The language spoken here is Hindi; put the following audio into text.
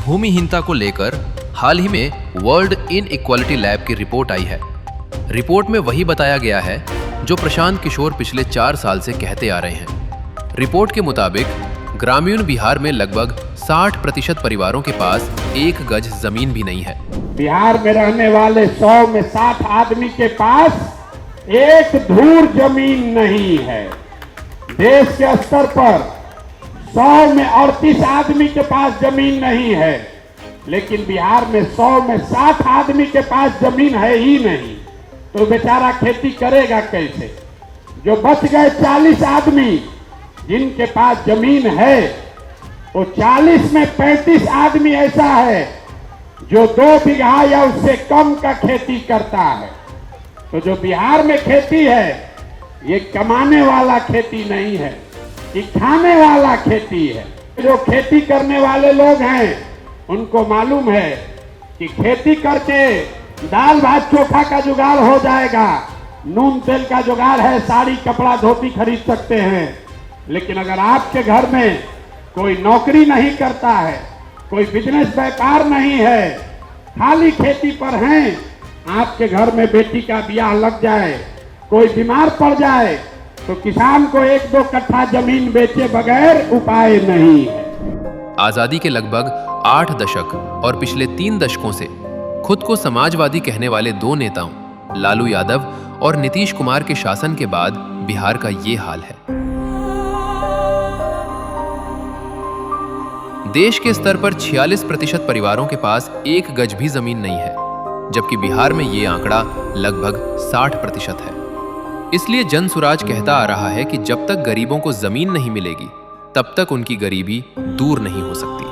भूमिहीनता को लेकर हाल ही में वर्ल्ड इनइक्वालिटी लैब की रिपोर्ट आई है। रिपोर्ट में वही बताया गया है जो प्रशांत किशोर पिछले 4 साल से कहते आ रहे हैं। रिपोर्ट के मुताबिक ग्रामीण बिहार में लगभग 60% परिवारों के पास 1 गज जमीन भी नहीं है। बिहार में रहने वाले 100 में 60 आदमी के पास 1 धूर जमीन नहीं है। देश के स्तर पर 100 में 38 आदमी के पास जमीन नहीं है, लेकिन बिहार में 100 में 60 आदमी के पास जमीन है ही नहीं, तो बेचारा खेती करेगा कैसे? जो बच गए 40 आदमी जिनके पास जमीन है, वो 40 में 35 आदमी ऐसा है जो 2 बीघा या उससे कम का खेती करता है। तो जो बिहार में खेती है, ये कमाने वाला खेती नहीं है, ये खाने वाला खेती है। जो खेती करने वाले लोग हैं उनको मालूम है कि खेती करके दाल भात चोखा का जुगाड़ हो जाएगा, नून तेल का जुगाड़ है, साड़ी कपड़ा धोती खरीद सकते हैं। लेकिन अगर आपके घर में कोई नौकरी नहीं करता है, कोई बिजनेस व्यापार नहीं है, खाली खेती पर हैं, आपके घर में बेटी का ब्याह लग जाए, कोई बीमार पड़ जाए, तो किसान को 1-2 कट्ठा जमीन बेचे बगैर उपाय नहीं है। आजादी के लगभग 8 दशक और पिछले 3 दशकों से खुद को समाजवादी कहने वाले 2 नेताओं लालू यादव और नीतीश कुमार के शासन के बाद बिहार का ये हाल है। देश के स्तर पर 46% परिवारों के पास 1 गज भी जमीन नहीं है, जबकि बिहार में ये आंकड़ा लगभग 60% है। इसलिए जन सुराज कहता आ रहा है कि जब तक गरीबों को जमीन नहीं मिलेगी, तब तक उनकी गरीबी दूर नहीं हो सकती।